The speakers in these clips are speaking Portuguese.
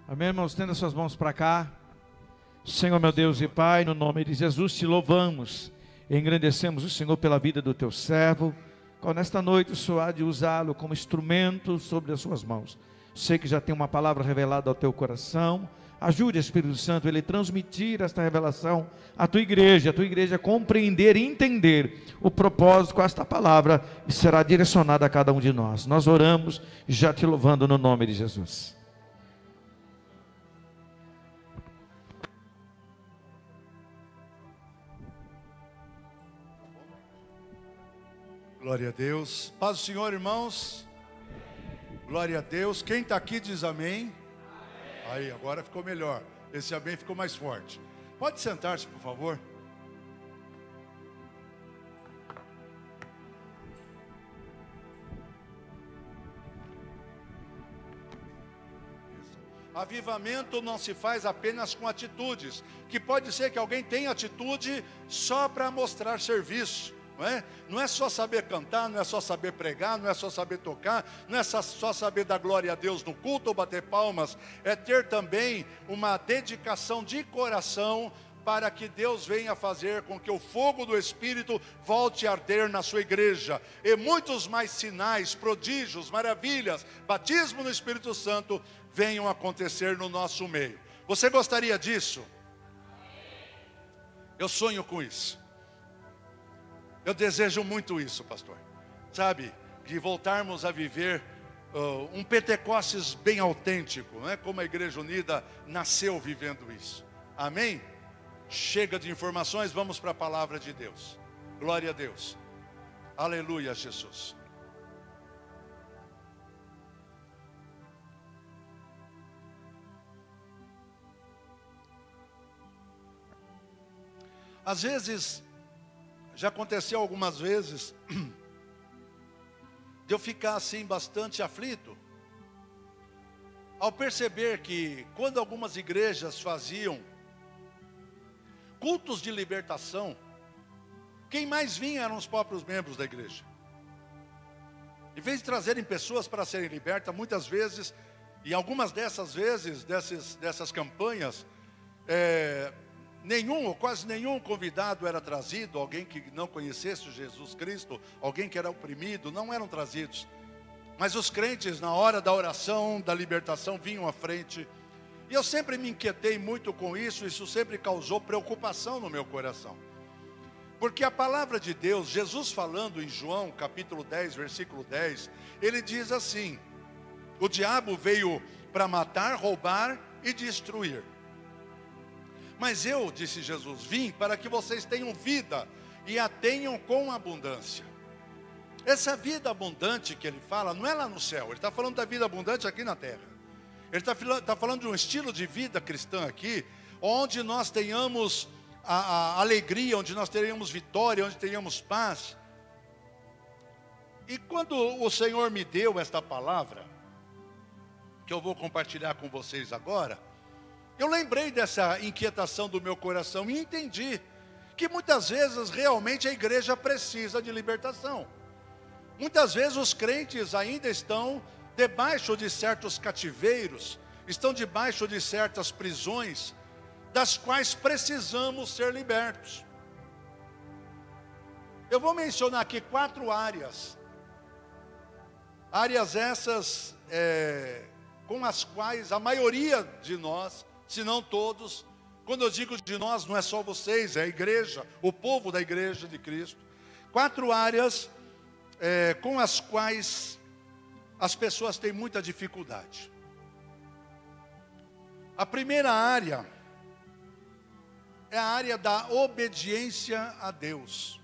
Amém, irmãos? Tendo as suas mãos para cá. Senhor, meu Deus e Pai, no nome de Jesus, te louvamos e engrandecemos o Senhor pela vida do teu servo, qual nesta noite o Senhor há de usá-lo como instrumento sobre as suas mãos. Sei que já tem uma palavra revelada ao teu coração. Ajude, Espírito Santo, ele transmitir esta revelação à tua igreja a compreender e entender o propósito com esta palavra, e será direcionada a cada um de nós. Nós oramos já te louvando no nome de Jesus. Glória a Deus. Paz do Senhor, irmãos. Glória a Deus. Quem está aqui diz amém. Aí, agora ficou melhor. Esse amém ficou mais forte. Pode sentar-se, por favor. Avivamento não se faz apenas com atitudes, que pode ser que alguém tenha atitude só para mostrar serviço. Não é só saber cantar, não é só saber pregar, não é só saber tocar, não é só saber dar glória a Deus no culto ou bater palmas. É ter também uma dedicação de coração para que Deus venha fazer com que o fogo do Espírito volte a arder na sua igreja. E muitos mais sinais, prodígios, maravilhas, batismo no Espírito Santo venham acontecer no nosso meio. Você gostaria disso? Eu sonho com isso. Eu desejo muito isso, pastor. Sabe, de voltarmos a viver um Pentecostes bem autêntico, não é? Como a Igreja Unida nasceu vivendo isso. Amém? Chega de informações, vamos para a palavra de Deus. Glória a Deus. Aleluia, Jesus. Às vezes, já aconteceu algumas vezes de eu ficar assim bastante aflito ao perceber que quando algumas igrejas faziam cultos de libertação, quem mais vinha eram os próprios membros da igreja. Em vez de trazerem pessoas para serem libertas, muitas vezes, e algumas dessas vezes, dessas campanhas, nenhum ou quase nenhum convidado era trazido, alguém que não conhecesse Jesus Cristo, alguém que era oprimido, não eram trazidos. Mas os crentes, na hora da oração, da libertação, vinham à frente. E eu sempre me inquietei muito com isso, isso sempre causou preocupação no meu coração. Porque a palavra de Deus, Jesus falando em João capítulo 10, versículo 10, ele diz assim: o diabo veio para matar, roubar e destruir. Mas eu, disse Jesus, vim para que vocês tenham vida e a tenham com abundância. Essa vida abundante que ele fala, não é lá no céu, ele está falando da vida abundante aqui na terra. Ele está falando de um estilo de vida cristã aqui, onde nós tenhamos a alegria, onde nós tenhamos vitória, onde tenhamos paz. E quando o Senhor me deu esta palavra, que eu vou compartilhar com vocês agora, eu lembrei dessa inquietação do meu coração e entendi que muitas vezes realmente a igreja precisa de libertação. Muitas vezes os crentes ainda estão debaixo de certos cativeiros, estão debaixo de certas prisões, das quais precisamos ser libertos. Eu vou mencionar aqui 4 áreas. Áreas essas com as quais a maioria de nós, se não todos, quando eu digo de nós, não é só vocês, é a igreja, o povo da igreja de Cristo. 4 áreas com as quais as pessoas têm muita dificuldade. A primeira área é a área da obediência a Deus.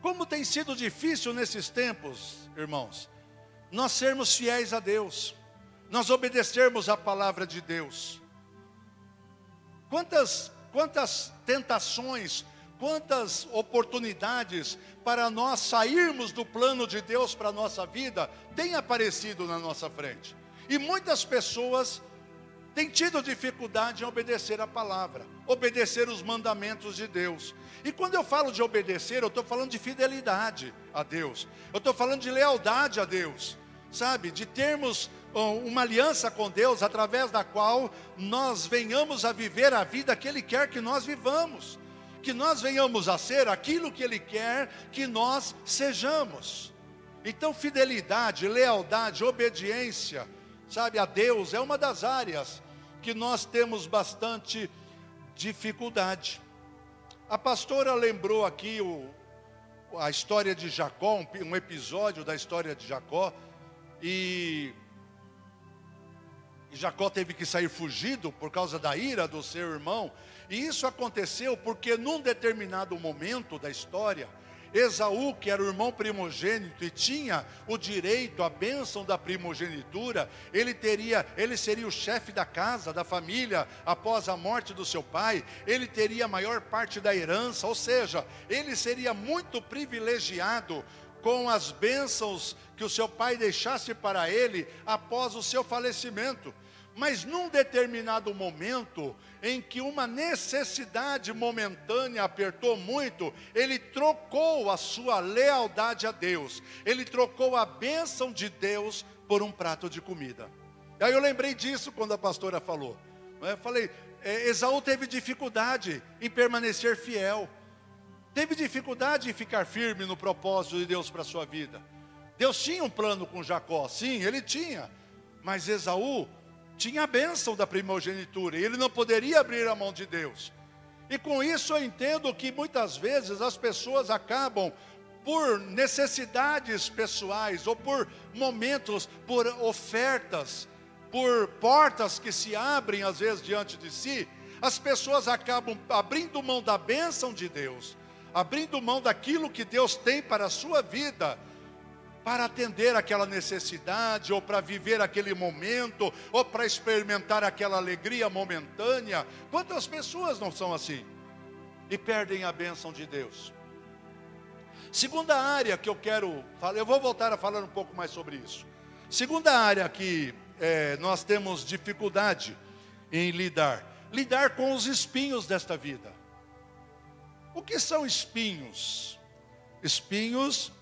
Como tem sido difícil nesses tempos, irmãos, nós sermos fiéis a Deus, nós obedecermos a palavra de Deus. Quantas tentações, quantas oportunidades para nós sairmos do plano de Deus para a nossa vida têm aparecido na nossa frente. E muitas pessoas têm tido dificuldade em obedecer a palavra, obedecer os mandamentos de Deus. E quando eu falo de obedecer, eu estou falando de fidelidade a Deus, eu estou falando de lealdade a Deus, sabe? De termos uma aliança com Deus, através da qual nós venhamos a viver a vida que Ele quer que nós vivamos, que nós venhamos a ser aquilo que Ele quer que nós sejamos. Então fidelidade, lealdade, obediência, sabe, a Deus é uma das áreas que nós temos bastante dificuldade. A pastora lembrou aqui a história de Jacó, um episódio da história de Jacó, e Jacó teve que sair fugido por causa da ira do seu irmão. E isso aconteceu porque num determinado momento da história, Esaú, que era o irmão primogênito e tinha o direito, a bênção da primogenitura, ele seria o chefe da casa, da família, após a morte do seu pai, ele teria a maior parte da herança, ou seja, ele seria muito privilegiado com as bênçãos que o seu pai deixasse para ele após o seu falecimento. Mas num determinado momento, em que uma necessidade momentânea apertou muito, ele trocou a sua lealdade a Deus, ele trocou a bênção de Deus por um prato de comida. Aí eu lembrei disso quando a pastora falou. Eu falei, Esaú teve dificuldade em permanecer fiel, teve dificuldade em ficar firme no propósito de Deus para a sua vida. Deus tinha um plano com Jacó, sim, ele tinha, mas Esaú tinha a bênção da primogenitura, e ele não poderia abrir a mão de Deus. E com isso eu entendo que muitas vezes as pessoas acabam, por necessidades pessoais, ou por momentos, por ofertas, por portas que se abrem às vezes diante de si, as pessoas acabam abrindo mão da bênção de Deus, abrindo mão daquilo que Deus tem para a sua vida, para atender aquela necessidade, ou para viver aquele momento, ou para experimentar aquela alegria momentânea. Quantas pessoas não são assim? E perdem a bênção de Deus. Segunda área que eu quero falar, eu vou voltar a falar um pouco mais sobre isso. Segunda área que nós temos dificuldade em lidar com os espinhos desta vida. O que são espinhos? Espinhos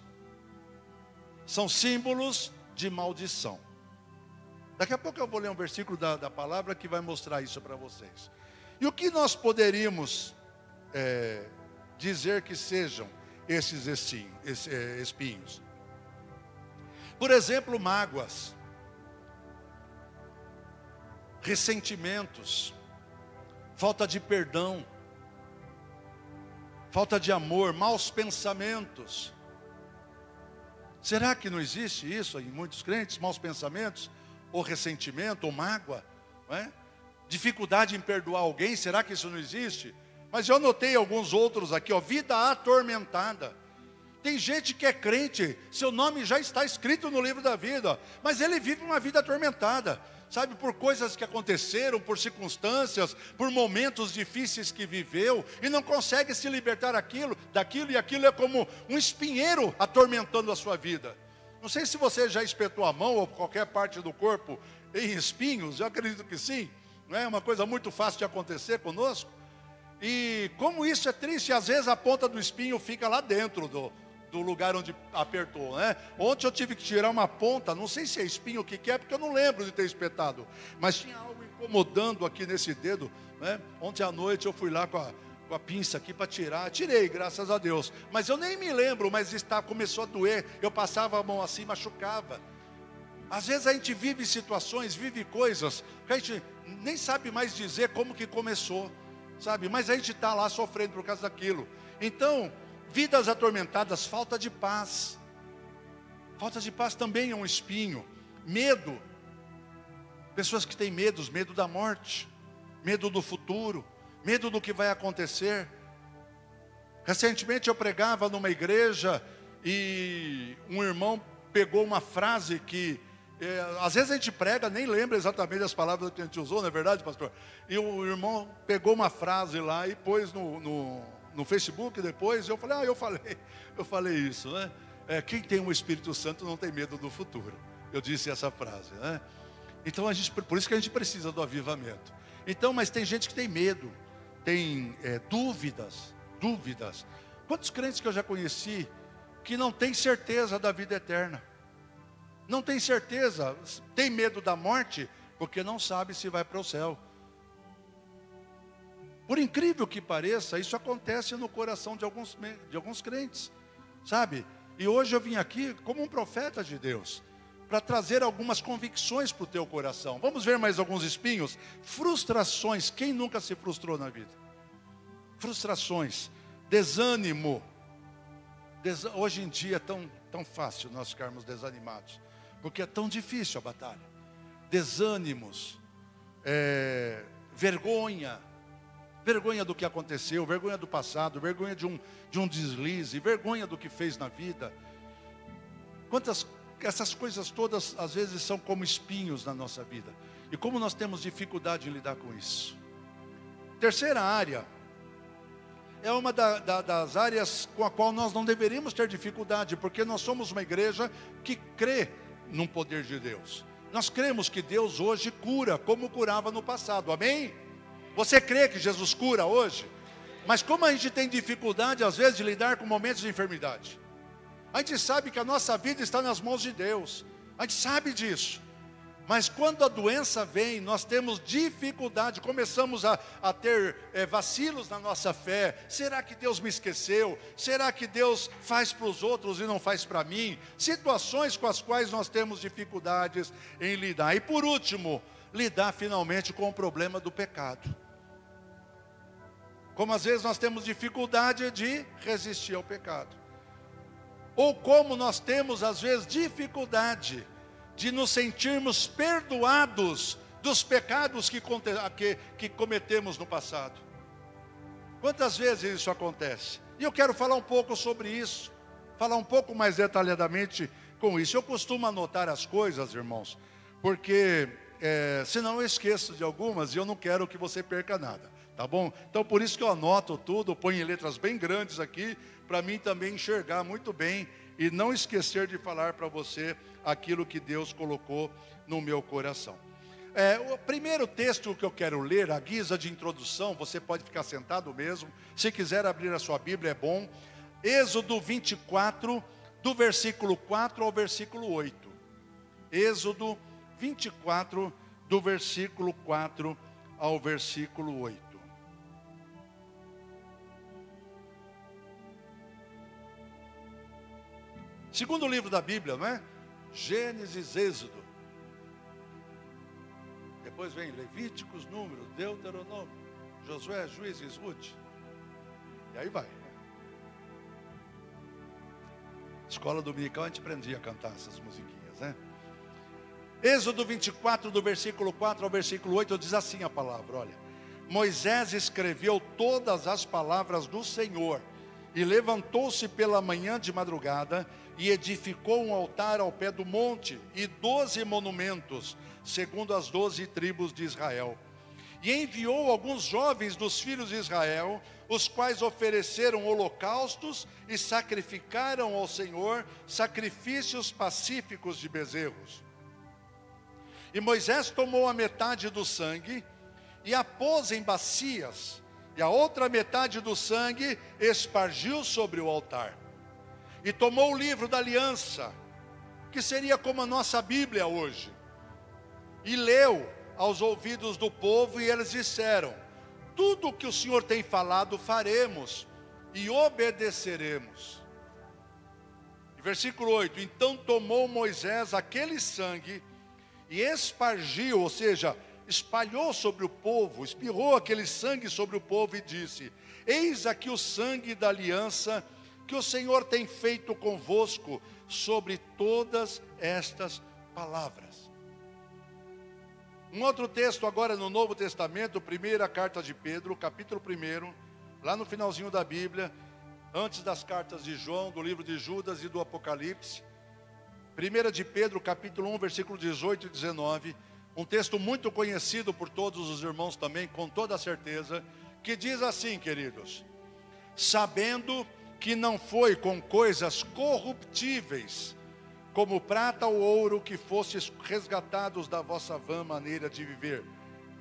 são símbolos de maldição. Daqui a pouco eu vou ler um versículo da palavra que vai mostrar isso para vocês. E o que nós poderíamos dizer que sejam esses espinhos? Por exemplo, mágoas, ressentimentos, falta de perdão, falta de amor, maus pensamentos. Será que não existe isso em muitos crentes? Maus pensamentos, ou ressentimento, ou mágoa, não é? Dificuldade em perdoar alguém, será que isso não existe? Mas eu anotei alguns outros aqui, ó, vida atormentada. Tem gente que é crente, seu nome já está escrito no livro da vida, mas ele vive uma vida atormentada, sabe, por coisas que aconteceram, por circunstâncias, por momentos difíceis que viveu, e não consegue se libertar daquilo, e aquilo é como um espinheiro atormentando a sua vida. Não sei se você já espetou a mão, ou qualquer parte do corpo, em espinhos, eu acredito que sim, não é uma coisa muito fácil de acontecer conosco, e como isso é triste, às vezes a ponta do espinho fica lá dentro do lugar onde apertou, né? Ontem eu tive que tirar uma ponta, não sei se é espinho o que é, porque eu não lembro de ter espetado, mas tinha algo incomodando aqui nesse dedo, né? Ontem à noite eu fui lá com a pinça aqui para tirar, tirei, graças a Deus, mas eu nem me lembro, mas começou a doer, eu passava a mão assim, machucava. Às vezes a gente vive situações, vive coisas, que a gente nem sabe mais dizer como que começou, sabe, mas a gente está lá sofrendo por causa daquilo. Então, vidas atormentadas, falta de paz também é um espinho. Medo, pessoas que têm medo da morte, medo do futuro, medo do que vai acontecer. Recentemente eu pregava numa igreja e um irmão pegou uma frase que às vezes a gente prega, nem lembra exatamente as palavras que a gente usou, não é verdade, pastor? E o irmão pegou uma frase lá e pôs no Facebook depois, eu falei, eu falei isso, né? Quem tem o Espírito Santo não tem medo do futuro. Eu disse essa frase, né? Então por isso que a gente precisa do avivamento. Então, mas tem gente que tem medo, tem dúvidas. Quantos crentes que eu já conheci que não têm certeza da vida eterna? não tem certeza, tem medo da morte, porque não sabe se vai para o céu. Por incrível que pareça, isso acontece no coração de alguns crentes, sabe? E hoje eu vim aqui como um profeta de Deus, para trazer algumas convicções para o teu coração. Vamos ver mais alguns espinhos? Frustrações, quem nunca se frustrou na vida? Frustrações, desânimo. Hoje em dia é tão fácil nós ficarmos desanimados, porque é tão difícil a batalha. Desânimos, vergonha do que aconteceu, vergonha do passado, vergonha de um deslize, vergonha do que fez na vida. Essas coisas todas às vezes são como espinhos na nossa vida, e como nós temos dificuldade em lidar com isso. Terceira área, é uma das áreas com a qual nós não deveríamos ter dificuldade, porque nós somos uma igreja que crê no poder de Deus. Nós cremos que Deus hoje cura, como curava no passado, amém? Você crê que Jesus cura hoje? Mas como a gente tem dificuldade às vezes de lidar com momentos de enfermidade, a gente sabe que a nossa vida está nas mãos de Deus, a gente sabe disso. Mas quando a doença vem, nós temos dificuldade, começamos a ter vacilos na nossa fé. Será que Deus me esqueceu? Será que Deus faz para os outros e não faz para mim? Situações com as quais nós temos dificuldades em lidar. E por último, lidar finalmente com o problema do pecado. Como às vezes nós temos dificuldade de resistir ao pecado. Ou como nós temos às vezes dificuldade de nos sentirmos perdoados dos pecados que cometemos no passado. Quantas vezes isso acontece? E eu quero falar um pouco sobre isso, falar um pouco mais detalhadamente com isso. Eu costumo anotar as coisas, irmãos, porque senão eu esqueço de algumas e eu não quero que você perca nada, tá bom? Então por isso que eu anoto tudo, ponho em letras bem grandes aqui, para mim também enxergar muito bem e não esquecer de falar para você aquilo que Deus colocou no meu coração. O primeiro texto que eu quero ler, à guisa de introdução, você pode ficar sentado mesmo, se quiser abrir a sua Bíblia é bom. Êxodo 24, do versículo 4 ao versículo 8. Êxodo 24, do versículo 4 ao versículo 8. Segundo livro da Bíblia, não é? Gênesis, Êxodo. Depois vem Levíticos, Números, Deuteronômio, Josué, Juízes, Ruth. E aí vai. Escola dominical a gente aprendia a cantar essas musiquinhas, né? Êxodo 24, do versículo 4 ao versículo 8, diz assim a palavra, olha. Moisés escreveu todas as palavras do Senhor e levantou-se pela manhã de madrugada e edificou um altar ao pé do monte e 12 monumentos, segundo as 12 tribos de Israel. E enviou alguns jovens dos filhos de Israel, os quais ofereceram holocaustos e sacrificaram ao Senhor sacrifícios pacíficos de bezerros. E Moisés tomou a metade do sangue e a pôs em bacias, e a outra metade do sangue espargiu sobre o altar. E tomou o livro da aliança, que seria como a nossa Bíblia hoje, e leu aos ouvidos do povo, e eles disseram: tudo o que o Senhor tem falado faremos e obedeceremos. E versículo 8: então tomou Moisés aquele sangue e espargiu, ou seja, espalhou sobre o povo, espirrou aquele sangue sobre o povo e disse: eis aqui o sangue da aliança que o Senhor tem feito convosco sobre todas estas palavras. Um outro texto agora no Novo Testamento, primeira carta de Pedro, capítulo 1, lá no finalzinho da Bíblia, antes das cartas de João, do livro de Judas e do Apocalipse. 1 de Pedro, capítulo 1, versículo 18 e 19, um texto muito conhecido por todos os irmãos também, com toda certeza, que diz assim, queridos: sabendo que não foi com coisas corruptíveis, como prata ou ouro, que fostes resgatados da vossa vã maneira de viver,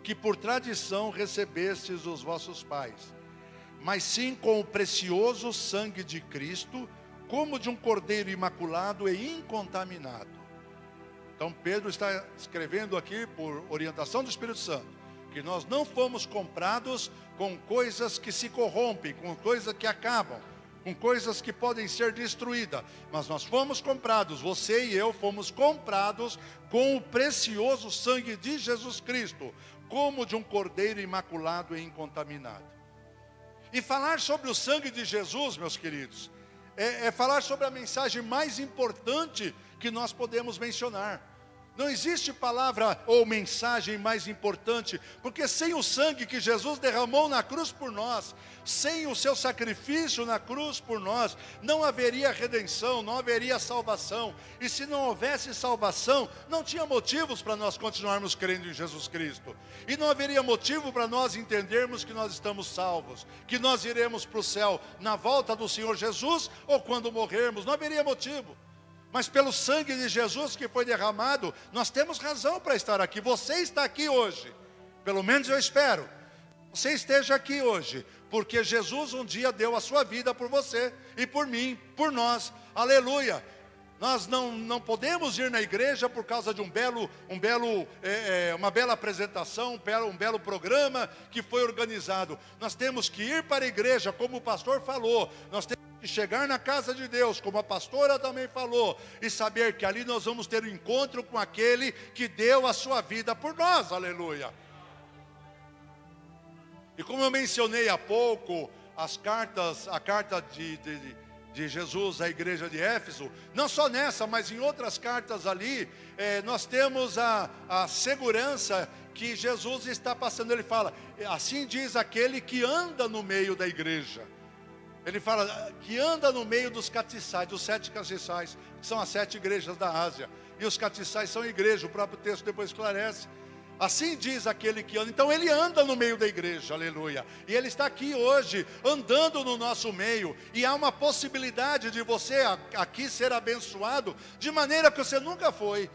que por tradição recebestes dos vossos pais, mas sim com o precioso sangue de Cristo, como de um cordeiro imaculado e incontaminado, Então Pedro está escrevendo aqui, por orientação do Espírito Santo, que nós não fomos comprados com coisas que se corrompem, com coisas que acabam, com coisas que podem ser destruídas, mas nós fomos comprados, você e eu fomos comprados com o precioso sangue de Jesus Cristo, como de um cordeiro imaculado e incontaminado. E falar sobre o sangue de Jesus, meus queridos, é falar sobre a mensagem mais importante que nós podemos mencionar. Não existe palavra ou mensagem mais importante, porque sem o sangue que Jesus derramou na cruz por nós, sem o seu sacrifício na cruz por nós, não haveria redenção, não haveria salvação. E se não houvesse salvação, não tinha motivos para nós continuarmos crendo em Jesus Cristo. E não haveria motivo para nós entendermos que nós estamos salvos, que nós iremos para o céu na volta do Senhor Jesus, ou quando morrermos, não haveria motivo. Mas pelo sangue de Jesus que foi derramado, nós temos razão para estar aqui. Você está aqui hoje, pelo menos eu espero. Você esteja aqui hoje, porque Jesus um dia deu a sua vida por você e por mim, por nós. Aleluia! Nós não podemos ir na igreja por causa de uma bela apresentação, um belo programa que foi organizado. Nós temos que ir para a igreja, como o pastor falou. Nós temos que chegar na casa de Deus, como a pastora também falou, e saber que ali nós vamos ter um encontro com aquele que deu a sua vida por nós. Aleluia! E como eu mencionei há pouco, a carta de Jesus à igreja de Éfeso, não só nessa, mas em outras cartas ali, nós temos a segurança que Jesus está passando. Ele fala, assim diz aquele que anda no meio da igreja. Ele fala que anda no meio dos castiçais, dos 7 castiçais, que são as 7 igrejas da Ásia. E os castiçais são igreja, o próprio texto depois esclarece. Assim diz aquele que anda. Então ele anda no meio da igreja, aleluia. E ele está aqui hoje, andando no nosso meio. E há uma possibilidade de você aqui ser abençoado de maneira que você nunca foi.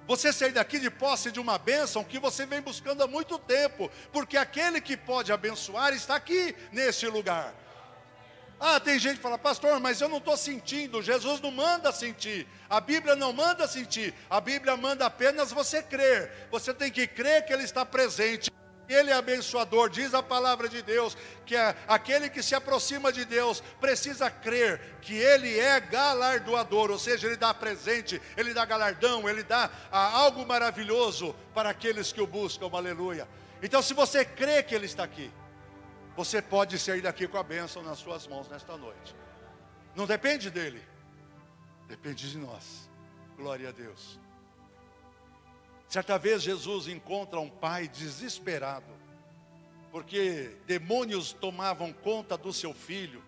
Você sair daqui de posse de uma bênção que você vem buscando há muito tempo. Porque aquele que pode abençoar está aqui neste lugar. Ah, tem gente que fala, pastor, mas eu não estou sentindo. Jesus não manda sentir. A Bíblia não manda sentir. A Bíblia manda apenas você crer. Você tem que crer que Ele está presente. Ele é abençoador. Diz a palavra de Deus que aquele que se aproxima de Deus precisa crer que Ele é galardoador. Ou seja, Ele dá presente, Ele dá galardão, Ele dá algo maravilhoso para aqueles que o buscam. Aleluia. Então, se você crê que Ele está aqui, você pode sair daqui com a bênção nas suas mãos nesta noite. Não depende dele, depende de nós. Glória a Deus. Certa vez Jesus encontra um pai desesperado, porque demônios tomavam conta do seu filho,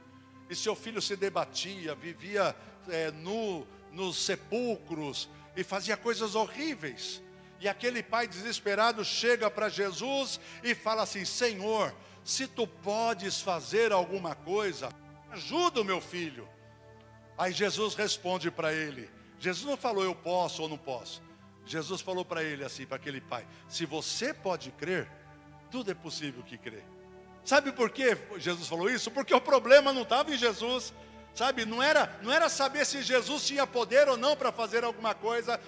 e seu filho se debatia, vivia nos sepulcros, e fazia coisas horríveis. E aquele pai desesperado chega para Jesus e fala assim, Senhor, se tu podes fazer alguma coisa, ajuda o meu filho. Aí Jesus responde para ele. Jesus não falou eu posso ou não posso. Jesus falou para ele assim, para aquele pai, se você pode crer, tudo é possível que crer. Sabe por que Jesus falou isso? Porque o problema não estava em Jesus. Sabe, não era saber se Jesus tinha poder ou não para fazer alguma coisa.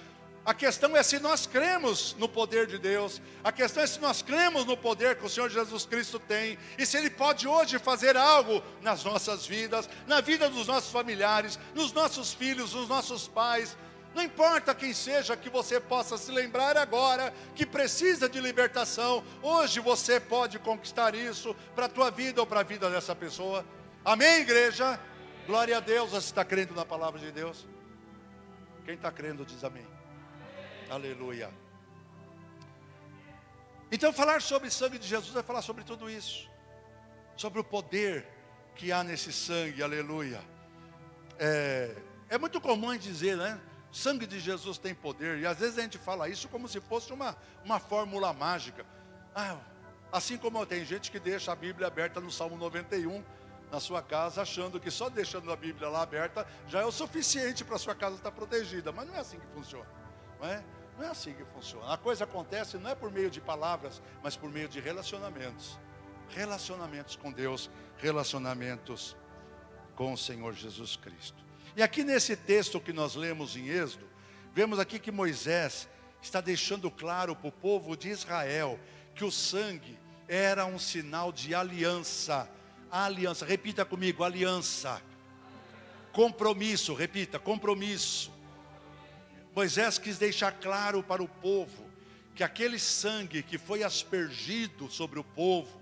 A questão é se nós cremos no poder de Deus. A questão é se nós cremos no poder que o Senhor Jesus Cristo tem. E se Ele pode hoje fazer algo nas nossas vidas, na vida dos nossos familiares, nos nossos filhos, nos nossos pais. Não importa quem seja, que você possa se lembrar agora que precisa de libertação. Hoje você pode conquistar isso para a tua vida ou para a vida dessa pessoa. Amém, igreja? Glória a Deus. Você está crendo na palavra de Deus? Quem está crendo diz amém. Aleluia. Então falar sobre o sangue de Jesus é falar sobre tudo isso, sobre o poder que há nesse sangue. Aleluia. É muito comum dizer, né? Sangue de Jesus tem poder. E às vezes a gente fala isso como se fosse uma fórmula mágica. Assim como tem gente que deixa a Bíblia aberta no Salmo 91 na sua casa, achando que só deixando a Bíblia lá aberta já é o suficiente para a sua casa estar protegida. Mas não é assim que funciona, não é? Não é assim que funciona. A coisa acontece não é por meio de palavras, mas por meio de relacionamentos. Relacionamentos com Deus, relacionamentos com o Senhor Jesus Cristo. E aqui nesse texto que nós lemos em Êxodo, vemos aqui que Moisés está deixando claro para o povo de Israel que o sangue era um sinal de aliança. Aliança, repita comigo, aliança. Compromisso, repita, compromisso. Moisés quis deixar claro para o povo que aquele sangue que foi aspergido sobre o povo,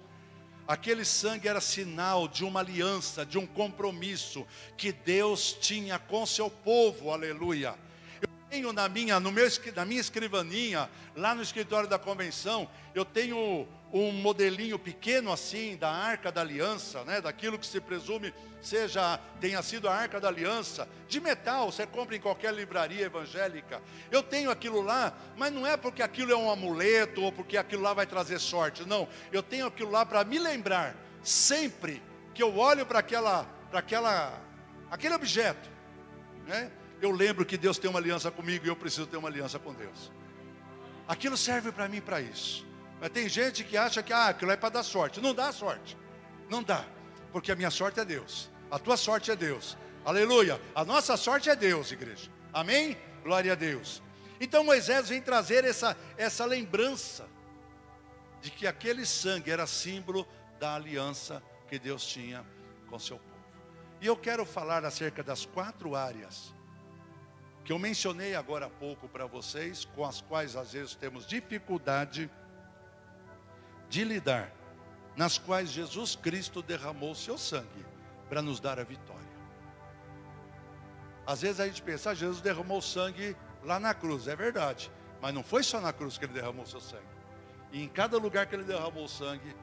aquele sangue era sinal de uma aliança, de um compromisso que Deus tinha com seu povo, aleluia. Eu tenho na minha escrivaninha, lá no escritório da convenção, eu tenho um modelinho pequeno assim, da Arca da Aliança, né? Daquilo que se presume tenha sido a Arca da Aliança, de metal, você compra em qualquer livraria evangélica. Eu tenho aquilo lá, mas não é porque aquilo é um amuleto, ou porque aquilo lá vai trazer sorte, não. Eu tenho aquilo lá para me lembrar, sempre que eu olho para aquele objeto, né? Eu lembro que Deus tem uma aliança comigo e eu preciso ter uma aliança com Deus. Aquilo serve para mim para isso. Mas tem gente que acha que aquilo é para dar sorte. Não dá sorte. Não dá. Porque a minha sorte é Deus. A tua sorte é Deus. Aleluia. A nossa sorte é Deus, igreja. Amém? Glória a Deus. Então Moisés vem trazer essa lembrança de que aquele sangue era símbolo da aliança que Deus tinha com seu povo. E eu quero falar acerca das 4 áreas que eu mencionei agora há pouco para vocês, com as quais às vezes temos dificuldade de lidar, nas quais Jesus Cristo derramou o seu sangue para nos dar a vitória. Às vezes a gente pensa, Jesus derramou sangue lá na cruz, é verdade, mas não foi só na cruz que ele derramou o seu sangue. E em cada lugar que ele derramou o sangue,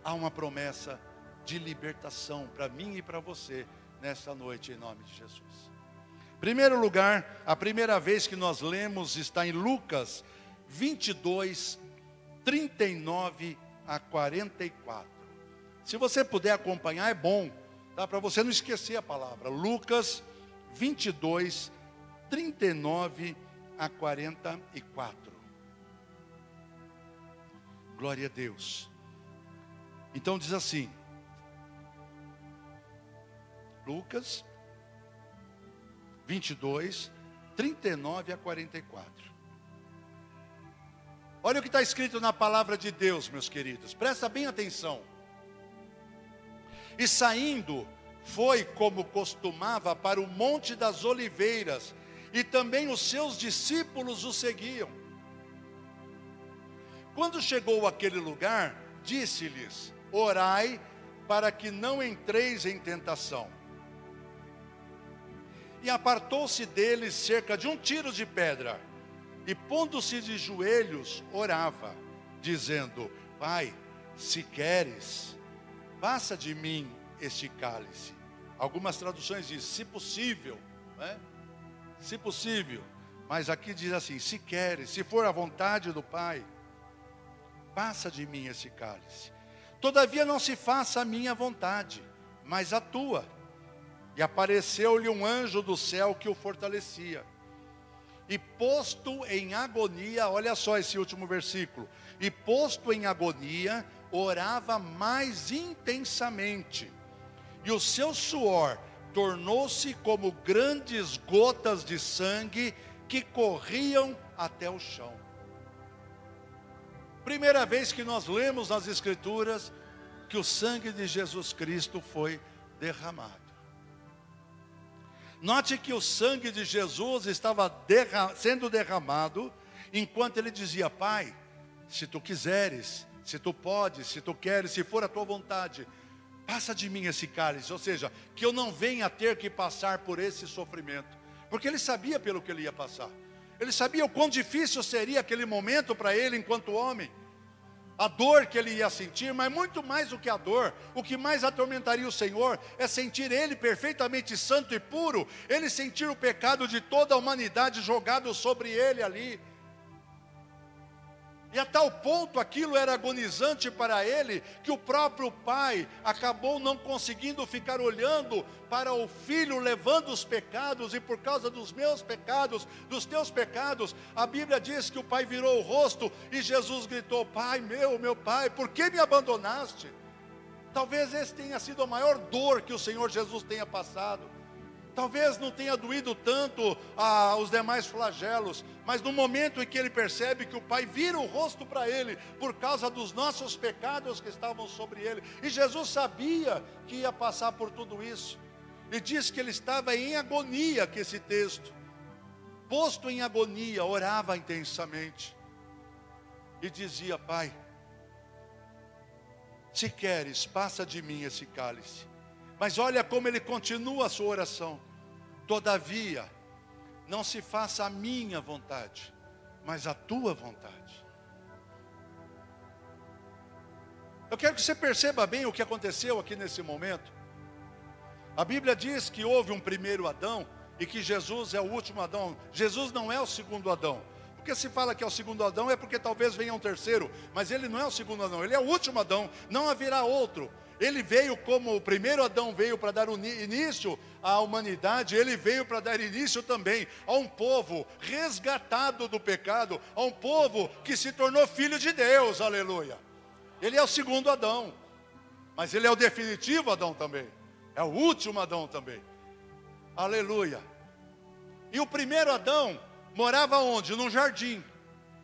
há uma promessa de libertação para mim e para você nesta noite, em nome de Jesus. Primeiro lugar, a primeira vez que nós lemos está em Lucas 22, 39 a 44. Se você puder acompanhar, é bom, tá? Para você não esquecer a palavra. Lucas 22, 39 a 44. Glória a Deus. Então diz assim, Lucas 22, 39 a 44. Olha o que está escrito na palavra de Deus, meus queridos. Presta bem atenção. E saindo, foi como costumava para o Monte das Oliveiras, e também os seus discípulos o seguiam. Quando chegou àquele lugar, disse-lhes, orai para que não entreis em tentação. E apartou-se deles cerca de 1 tiro de pedra, e pondo-se de joelhos, orava, dizendo, Pai, se queres, passa de mim este cálice. Algumas traduções dizem, se possível, né? Se possível, mas aqui diz assim, se queres, se for a vontade do Pai, passa de mim esse cálice. Todavia não se faça a minha vontade, mas a tua. E apareceu-lhe um anjo do céu que o fortalecia. E posto em agonia, olha só esse último versículo. E posto em agonia, orava mais intensamente. E o seu suor tornou-se como grandes gotas de sangue que corriam até o chão. Primeira vez que nós lemos nas Escrituras que o sangue de Jesus Cristo foi derramado. Note que o sangue de Jesus estava sendo derramado, enquanto ele dizia, Pai, se tu quiseres, se tu podes, se tu queres, se for a tua vontade, passa de mim esse cálice, ou seja, que eu não venha a ter que passar por esse sofrimento, porque ele sabia pelo que ele ia passar, ele sabia o quão difícil seria aquele momento para ele enquanto homem, a dor que ele ia sentir, mas muito mais do que a dor, o que mais atormentaria o Senhor, é sentir ele perfeitamente santo e puro, ele sentir o pecado de toda a humanidade jogado sobre ele ali, e a tal ponto aquilo era agonizante para ele, que o próprio pai acabou não conseguindo ficar olhando para o filho levando os pecados, e por causa dos meus pecados, dos teus pecados, a Bíblia diz que o pai virou o rosto, e Jesus gritou, Pai meu Pai, por que me abandonaste? Talvez esse tenha sido a maior dor que o Senhor Jesus tenha passado, Talvez não tenha doído tanto os demais flagelos, mas no momento em que ele percebe que o Pai vira o rosto para ele, por causa dos nossos pecados que estavam sobre ele, e Jesus sabia que ia passar por tudo isso, e diz que ele estava em agonia, que esse texto, posto em agonia, orava intensamente, e dizia: Pai, se queres, passa de mim esse cálice. Mas olha como ele continua a sua oração: todavia, não se faça a minha vontade, mas a tua vontade. Eu quero que você perceba bem o que aconteceu aqui nesse momento. A Bíblia diz que houve um primeiro Adão e que Jesus é o último Adão. Jesus não é o segundo Adão. Porque se fala que é o segundo Adão é porque talvez venha um terceiro, mas ele não é o segundo Adão, ele é o último Adão, não haverá outro. Ele veio como o primeiro Adão veio para dar início à humanidade, ele veio para dar início também a um povo resgatado do pecado, a um povo que se tornou filho de Deus, aleluia. Ele é o segundo Adão, mas ele é o definitivo Adão também, é o último Adão também, aleluia. E o primeiro Adão morava onde? Num jardim,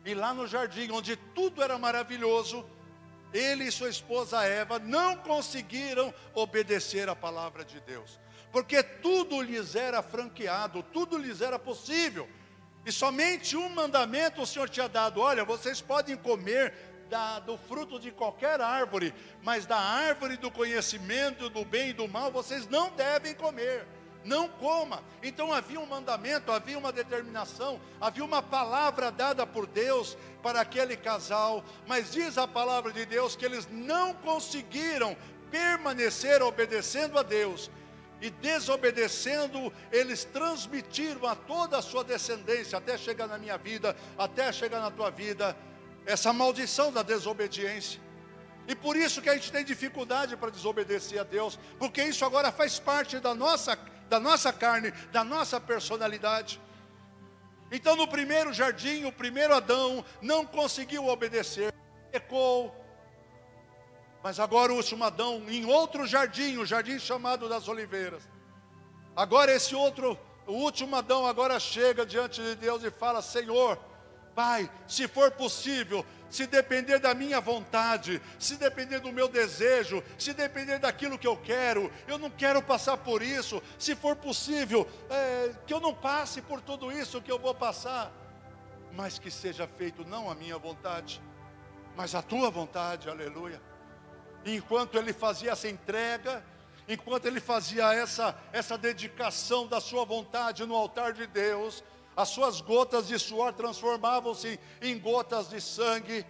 e lá no jardim, onde tudo era maravilhoso, ele e sua esposa Eva não conseguiram obedecer a palavra de Deus, porque tudo lhes era franqueado, tudo lhes era possível, e somente um mandamento o Senhor tinha dado: olha, vocês podem comer do fruto de qualquer árvore, mas da árvore do conhecimento do bem e do mal, vocês não devem comer. Não coma. Então havia um mandamento, havia uma determinação, havia uma palavra dada por Deus para aquele casal, mas diz a palavra de Deus que eles não conseguiram permanecer obedecendo a Deus, e desobedecendo, eles transmitiram a toda a sua descendência, até chegar na minha vida, até chegar na tua vida, essa maldição da desobediência. E por isso que a gente tem dificuldade para desobedecer a Deus, porque isso agora faz parte da nossa carne, da nossa personalidade. Então no primeiro jardim, o primeiro Adão não conseguiu obedecer, pecou. Mas agora o último Adão, em outro jardim, o jardim chamado das oliveiras, agora o último Adão agora chega diante de Deus e fala: Senhor, Pai, se for possível, se depender da minha vontade, se depender do meu desejo, se depender daquilo que eu não quero passar por isso. Se for possível, que eu não passe por tudo isso que eu vou passar, mas que seja feito não a minha vontade, mas a tua vontade, aleluia. E enquanto ele fazia essa entrega, enquanto ele fazia essa dedicação da sua vontade no altar de Deus, as suas gotas de suor transformavam-se em gotas de sangue.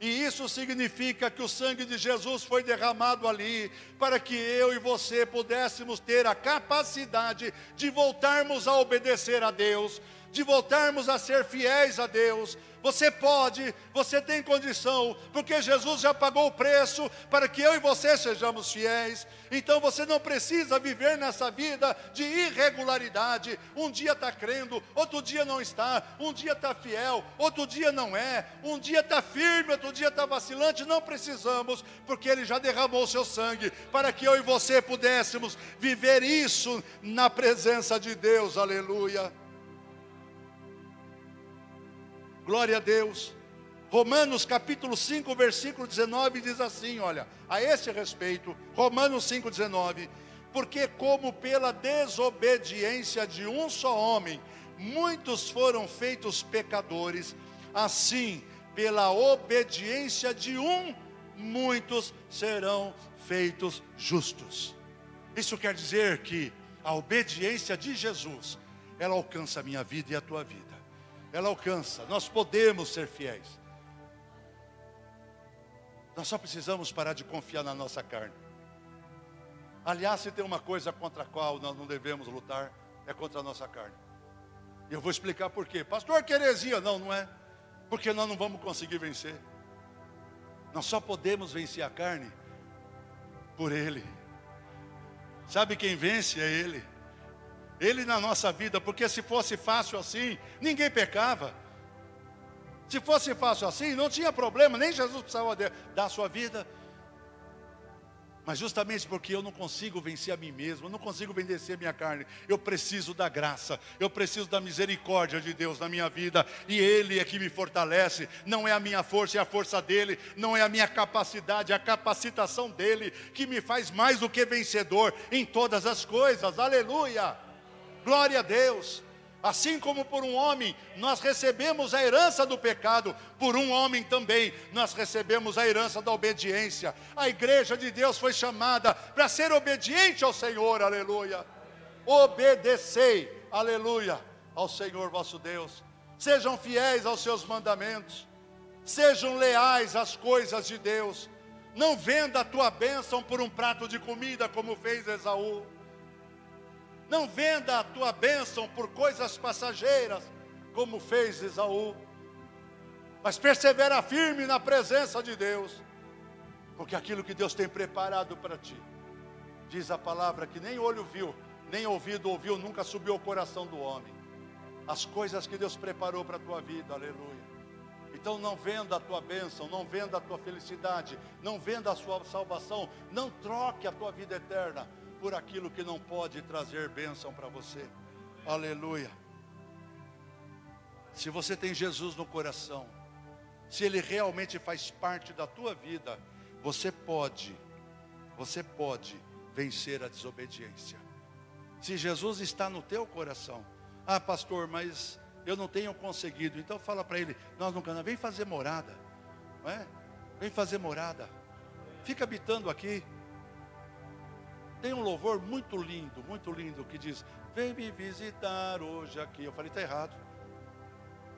E isso significa que o sangue de Jesus foi derramado ali, para que eu e você pudéssemos ter a capacidade de voltarmos a obedecer a Deus, de voltarmos a ser fiéis a Deus. Você pode, você tem condição, porque Jesus já pagou o preço para que eu e você sejamos fiéis. Então você não precisa viver nessa vida de irregularidade. Um dia está crendo, outro dia não está. Um dia está fiel, outro dia não é. Um dia está firme, outro dia está vacilante. Não precisamos, porque Ele já derramou o seu sangue para que eu e você pudéssemos viver isso na presença de Deus, aleluia. Glória a Deus. Romanos capítulo 5, versículo 19 diz assim, olha, a esse respeito, Romanos 5, 19, porque como pela desobediência de um só homem, muitos foram feitos pecadores, assim, pela obediência de um, muitos serão feitos justos. Isso quer dizer que a obediência de Jesus, ela alcança a minha vida e a tua vida. Ela alcança, nós podemos ser fiéis. Nós só precisamos parar de confiar na nossa carne. Aliás, se tem uma coisa contra a qual nós não devemos lutar, é contra a nossa carne. E eu vou explicar por quê. Pastor, que heresia? Não, não é. Porque nós não vamos conseguir vencer. Nós só podemos vencer a carne por Ele. Sabe quem vence? É Ele. Ele na nossa vida, porque se fosse fácil assim, ninguém pecava. Se fosse fácil assim, não tinha problema, nem Jesus precisava dar a sua vida. Mas justamente porque eu não consigo vencer a mim mesmo, eu não consigo vencer a minha carne, eu preciso da graça, eu preciso da misericórdia de Deus na minha vida, e Ele é que me fortalece, não é a minha força, é a força dEle, não é a minha capacidade, é a capacitação dEle, que me faz mais do que vencedor em todas as coisas, aleluia, glória a Deus. Assim como por um homem nós recebemos a herança do pecado, por um homem também nós recebemos a herança da obediência. A igreja de Deus foi chamada para ser obediente ao Senhor, aleluia. Obedecei, aleluia, ao Senhor vosso Deus. Sejam fiéis aos seus mandamentos, sejam leais às coisas de Deus. Não venda a tua bênção por um prato de comida, como fez Esaú. Não venda a tua bênção por coisas passageiras, como fez Esaú. Mas persevera firme na presença de Deus, porque aquilo que Deus tem preparado para ti, diz a palavra que nem olho viu, nem ouvido ouviu, nunca subiu ao coração do homem. As coisas que Deus preparou para a tua vida, aleluia. Então não venda a tua bênção, não venda a tua felicidade, não venda a sua salvação, não troque a tua vida eterna por aquilo que não pode trazer bênção para você, aleluia. Se você tem Jesus no coração, se Ele realmente faz parte da tua vida, você pode vencer a desobediência. Se Jesus está no teu coração, ah pastor, mas eu não tenho conseguido, então fala para Ele, nós não canamos, vem fazer morada, não é? Vem fazer morada, fica habitando aqui. Tem um louvor muito lindo, que diz, vem me visitar hoje aqui. Eu falei, está errado.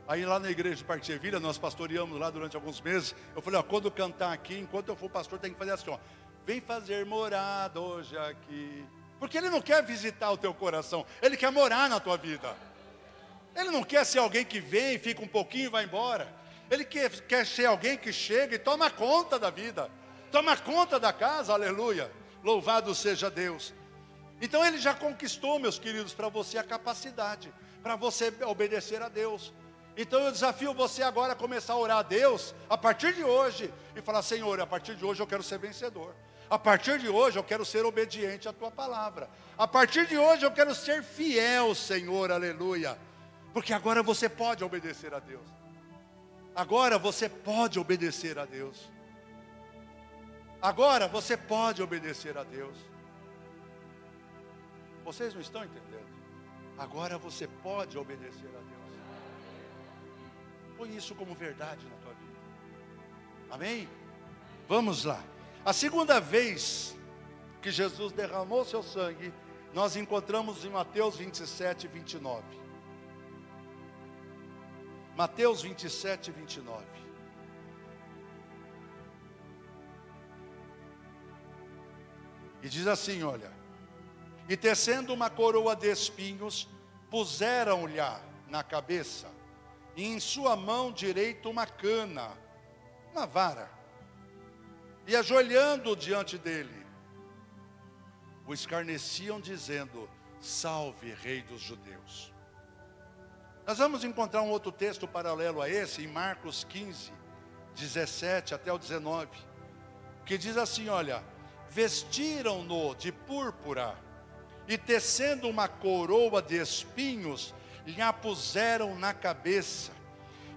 Aí lá na igreja de Parque Sevilha, nós pastoreamos lá durante alguns meses. Eu falei, ó, quando cantar aqui, enquanto eu for pastor, tem que fazer assim, ó, vem fazer morada hoje aqui. Porque Ele não quer visitar o teu coração, Ele quer morar na tua vida. Ele não quer ser alguém que vem, fica um pouquinho e vai embora. Ele quer ser alguém que chega e toma conta da vida, toma conta da casa, aleluia. Louvado seja Deus. Então Ele já conquistou, meus queridos, para você a capacidade, para você obedecer a Deus. Então eu desafio você agora a começar a orar a Deus, a partir de hoje, e falar, Senhor, a partir de hoje eu quero ser vencedor. A partir de hoje eu quero ser obediente à Tua palavra. A partir de hoje eu quero ser fiel, Senhor, aleluia. Porque agora você pode obedecer a Deus. Agora você pode obedecer a Deus. Agora você pode obedecer a Deus. Vocês não estão entendendo? Agora você pode obedecer a Deus. Põe isso como verdade na tua vida. Amém? Vamos lá. A segunda vez que Jesus derramou seu sangue, nós encontramos em Mateus 27, 29. Mateus 27, 29. E diz assim, olha, e tecendo uma coroa de espinhos, puseram-lhe na cabeça, e em sua mão direita uma cana, uma vara, e ajoelhando diante dele, o escarneciam dizendo, salve rei dos judeus. Nós vamos encontrar um outro texto paralelo a esse, em Marcos 15, 17 até o 19, que diz assim, olha, vestiram-no de púrpura, e tecendo uma coroa de espinhos, lhe a puseram na cabeça,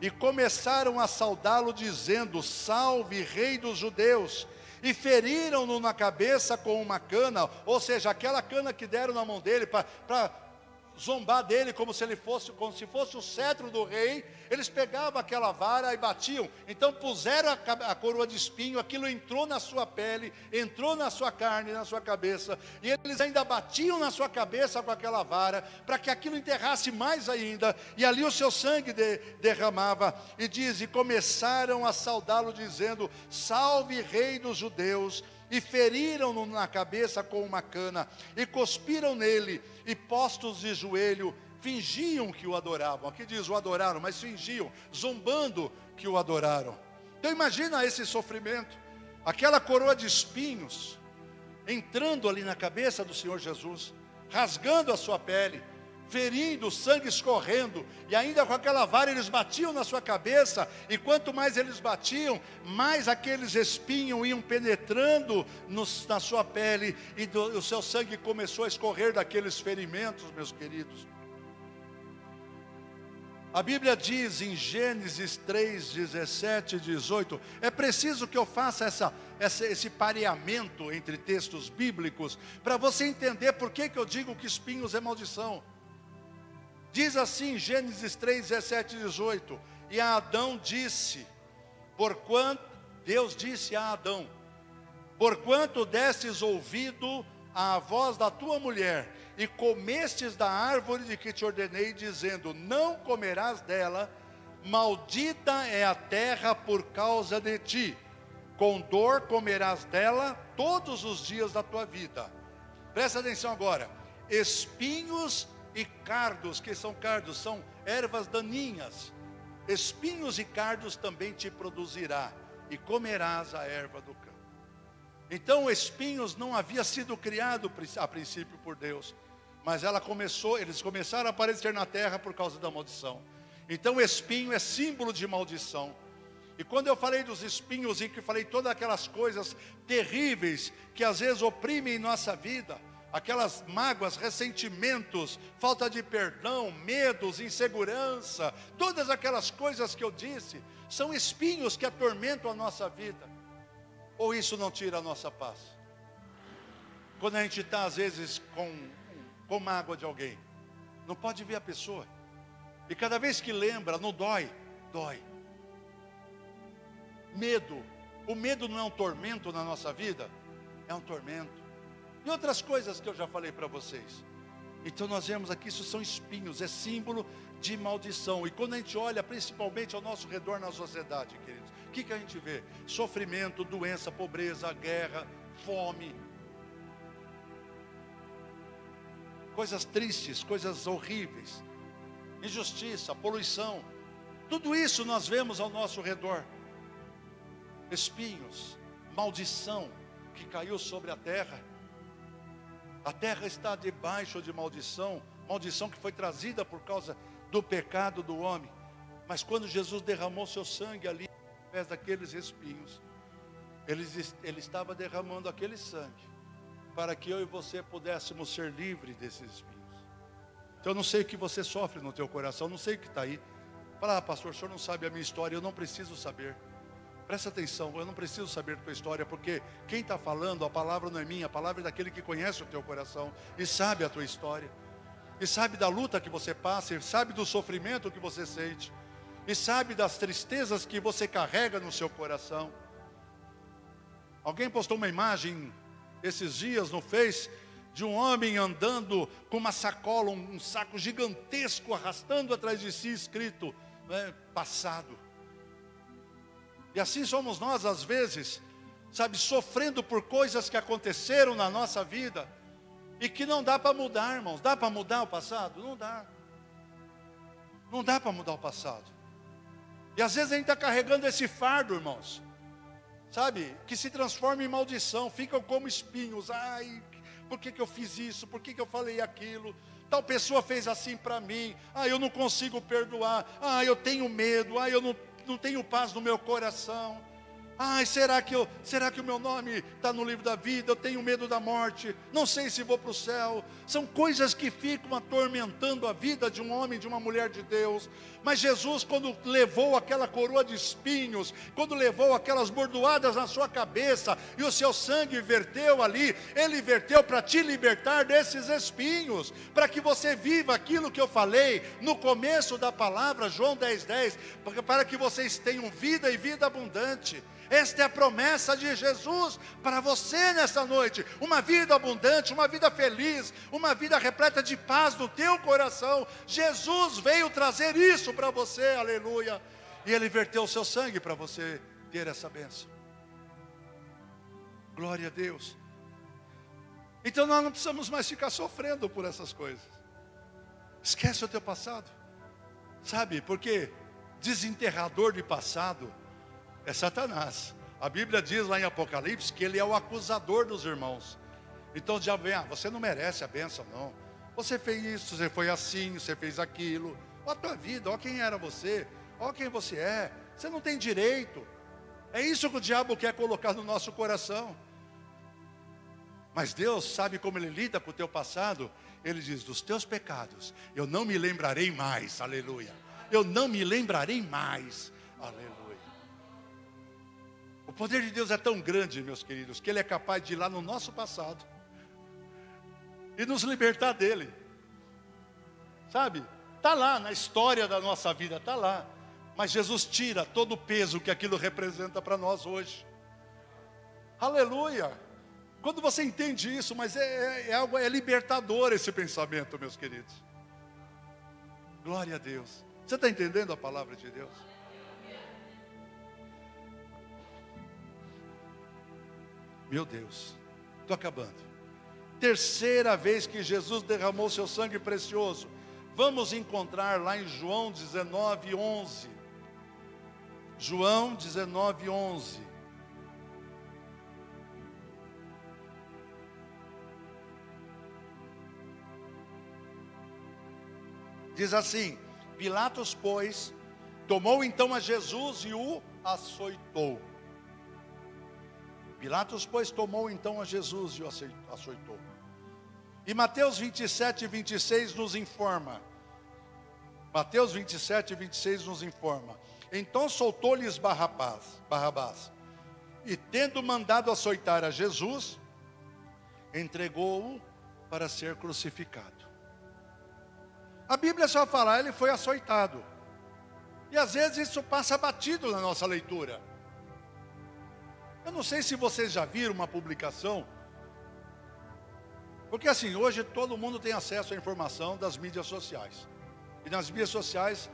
e começaram a saudá-lo, dizendo, salve rei dos judeus, e feriram-no na cabeça com uma cana, ou seja, aquela cana que deram na mão dele, para zombar dele, como se fosse o cetro do rei. Eles pegavam aquela vara e batiam. Então puseram a coroa de espinho, aquilo entrou na sua pele, entrou na sua carne, na sua cabeça, e eles ainda batiam na sua cabeça com aquela vara, para que aquilo enterrasse mais ainda, e ali o seu sangue derramava, e diz, e começaram a saudá-lo, dizendo, salve rei dos judeus, e feriram-no na cabeça com uma cana, e cuspiram nele, e postos de joelho, fingiam que o adoravam. Aqui diz o adoraram, mas fingiam, zombando que o adoraram. Então imagina esse sofrimento, aquela coroa de espinhos, entrando ali na cabeça do Senhor Jesus, rasgando a sua pele, ferindo, sangue escorrendo, e ainda com aquela vara eles batiam na sua cabeça, e quanto mais eles batiam, mais aqueles espinhos iam penetrando na sua pele, e o seu sangue começou a escorrer daqueles ferimentos, meus queridos. A Bíblia diz em Gênesis 3, 17 e 18, é preciso que eu faça esse pareamento entre textos bíblicos, para você entender por que eu digo que espinhos é maldição. Diz assim, Gênesis 3, 17 e 18, e a Adão disse, Deus disse a Adão, porquanto destes ouvido à voz da tua mulher, e comestes da árvore de que te ordenei, dizendo, não comerás dela, maldita é a terra por causa de ti, com dor comerás dela todos os dias da tua vida. Presta atenção agora, espinhos e cardos, que são cardos? São ervas daninhas. Espinhos e cardos também te produzirá, e comerás a erva do campo. Então espinhos não havia sido criado a princípio por Deus, mas eles começaram a aparecer na terra por causa da maldição. Então espinho é símbolo de maldição. E quando eu falei dos espinhos e que falei todas aquelas coisas terríveis que às vezes oprimem nossa vida, aquelas mágoas, ressentimentos, falta de perdão, medos, insegurança, todas aquelas coisas que eu disse, são espinhos que atormentam a nossa vida. Ou isso não tira a nossa paz? Quando a gente está às vezes com mágoa de alguém, não pode ver a pessoa, e cada vez que lembra, não dói, dói. Medo, o medo não é um tormento na nossa vida? É um tormento. E outras coisas que eu já falei para vocês. Então nós vemos aqui, isso são espinhos, é símbolo de maldição. E quando a gente olha principalmente ao nosso redor na sociedade, queridos, o que a gente vê? Sofrimento, doença, pobreza, guerra, fome. Coisas tristes, coisas horríveis. Injustiça, poluição. Tudo isso nós vemos ao nosso redor. Espinhos, maldição que caiu sobre a terra. A terra está debaixo de maldição, maldição que foi trazida por causa do pecado do homem. Mas quando Jesus derramou seu sangue ali, através daqueles espinhos, ele estava derramando aquele sangue, para que eu e você pudéssemos ser livres desses espinhos. Então eu não sei o que você sofre no teu coração, não sei o que está aí. Fala, pastor, o senhor não sabe a minha história, eu não preciso saber. Presta atenção, eu não preciso saber a tua história, porque quem está falando, a palavra não é minha, a palavra é daquele que conhece o teu coração, e sabe a tua história, e sabe da luta que você passa, e sabe do sofrimento que você sente, e sabe das tristezas que você carrega no seu coração. Alguém postou uma imagem esses dias no Face, de um homem andando com uma sacola, um saco gigantesco, arrastando atrás de si, escrito, passado. E assim somos nós às vezes, sabe, sofrendo por coisas que aconteceram na nossa vida, e que não dá para mudar, irmãos. Dá para mudar o passado? Não dá. Não dá para mudar o passado. E às vezes a gente está carregando esse fardo, irmãos, sabe, que se transforma em maldição, ficam como espinhos. Ai, por que eu fiz isso? Por que eu falei aquilo? Tal pessoa fez assim para mim. Eu não consigo perdoar. Eu tenho medo. Eu não tenho paz no meu coração. Será que o meu nome está no livro da vida? Eu tenho medo da morte, não sei se vou para o céu. São coisas que ficam atormentando a vida de um homem, de uma mulher de Deus. Mas Jesus, quando levou aquela coroa de espinhos, quando levou aquelas bordoadas na sua cabeça, e o seu sangue verteu ali, Ele verteu para te libertar desses espinhos, para que você viva aquilo que eu falei no começo da palavra, João 10:10, para que vocês tenham vida e vida abundante. Esta é a promessa de Jesus para você nessa noite. Uma vida abundante, uma vida feliz, uma vida repleta de paz no teu coração. Jesus veio trazer isso para você, aleluia. E Ele verteu o seu sangue para você ter essa bênção. Glória a Deus. Então nós não precisamos mais ficar sofrendo por essas coisas. Esquece o teu passado. Sabe, porque desenterrador de passado é Satanás. A Bíblia diz lá em Apocalipse que ele é o acusador dos irmãos. Então o diabo vem, você não merece a bênção não. Você fez isso, você foi assim, você fez aquilo. Olha a tua vida, olha quem era você, olha quem você é. Você não tem direito. É isso que o diabo quer colocar no nosso coração. Mas Deus sabe como Ele lida com o teu passado. Ele diz, dos teus pecados, eu não me lembrarei mais, aleluia. Eu não me lembrarei mais, aleluia. O poder de Deus é tão grande, meus queridos, que Ele é capaz de ir lá no nosso passado e nos libertar dele. Sabe? Está lá na história da nossa vida, está lá. Mas Jesus tira todo o peso que aquilo representa para nós hoje. Aleluia. Quando você entende isso, mas é libertador esse pensamento, meus queridos. Glória a Deus. Você está entendendo a palavra de Deus? Meu Deus, estou acabando. Terceira vez que Jesus derramou seu sangue precioso. Vamos encontrar lá em João 19:11. João 19:11. Diz assim: Pilatos, pois, tomou então a Jesus e o açoitou. Pilatos, pois, tomou então a Jesus e o açoitou. E Mateus 27:26 nos informa. Mateus 27:26 nos informa. Então soltou-lhes Barrabás. E tendo mandado açoitar a Jesus, entregou-o para ser crucificado. A Bíblia só fala, ele foi açoitado. E às vezes isso passa batido na nossa leitura. Eu não sei se vocês já viram uma publicação. Porque assim, hoje todo mundo tem acesso à informação das mídias sociais. E nas mídias sociais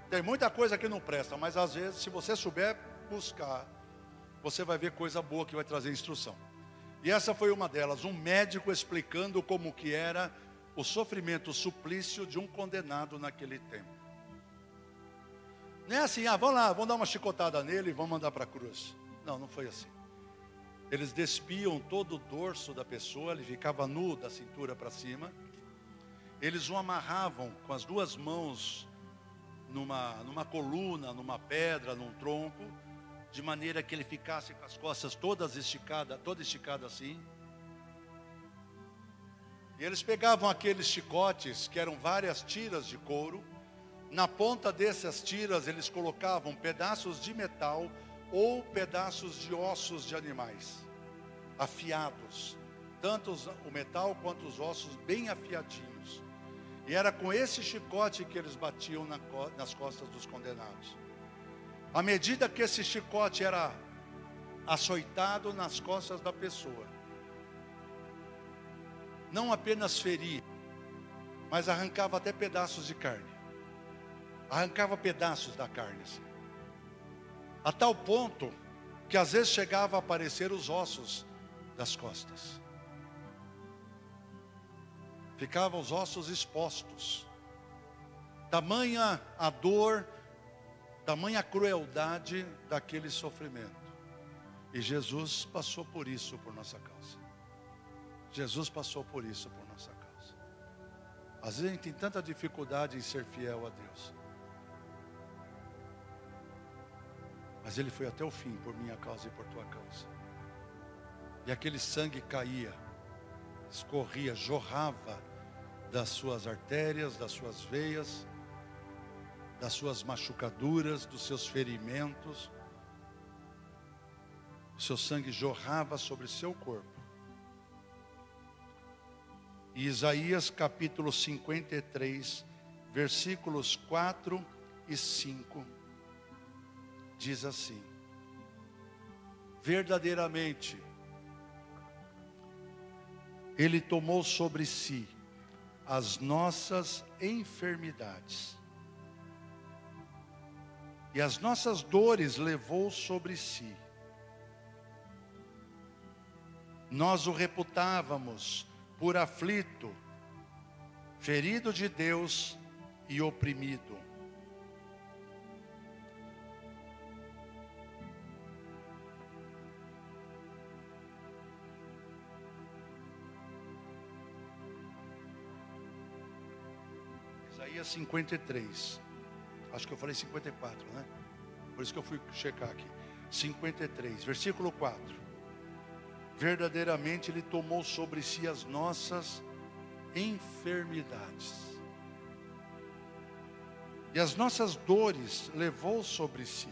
tem muita coisa que não presta, mas às vezes, se você souber buscar, você vai ver coisa boa que vai trazer instrução. E essa foi uma delas, um médico explicando como que era o sofrimento, o suplício de um condenado naquele tempo. Não é assim, vamos lá, vamos dar uma chicotada nele e vamos mandar para a cruz. Não, não foi assim. Eles despiam todo o dorso da pessoa, ele ficava nu da cintura para cima. Eles o amarravam com as duas mãos numa coluna, numa pedra, num tronco, de maneira que ele ficasse com as costas toda esticada assim. E eles pegavam aqueles chicotes, que eram várias tiras de couro. Na ponta dessas tiras eles colocavam pedaços de metal ou pedaços de ossos de animais, afiados. Tanto o metal quanto os ossos bem afiadinhos. E era com esse chicote que eles batiam nas costas dos condenados. À medida que esse chicote era açoitado nas costas da pessoa, não apenas feria, mas arrancava até pedaços de carne. Arrancava pedaços da carne, assim. A tal ponto que às vezes chegava a aparecer os ossos das costas. Ficavam os ossos expostos. Tamanha a dor, tamanha a crueldade daquele sofrimento. E Jesus passou por isso por nossa causa. Jesus passou por isso por nossa causa. Às vezes a gente tem tanta dificuldade em ser fiel a Deus. Mas Ele foi até o fim por minha causa e por tua causa. E aquele sangue caía, escorria, jorrava das suas artérias, das suas veias, das suas machucaduras, dos seus ferimentos. O seu sangue jorrava sobre seu corpo. E Isaías capítulo 53, versículos 4 e 5, diz assim: verdadeiramente, Ele tomou sobre si as nossas enfermidades, e as nossas dores levou sobre si. Nós o reputávamos por aflito, ferido de Deus e oprimido. Isaías 53. Acho que eu falei 54, né? Por isso que eu fui checar aqui. 53, versículo 4. Verdadeiramente Ele tomou sobre si as nossas enfermidades, e as nossas dores levou sobre si.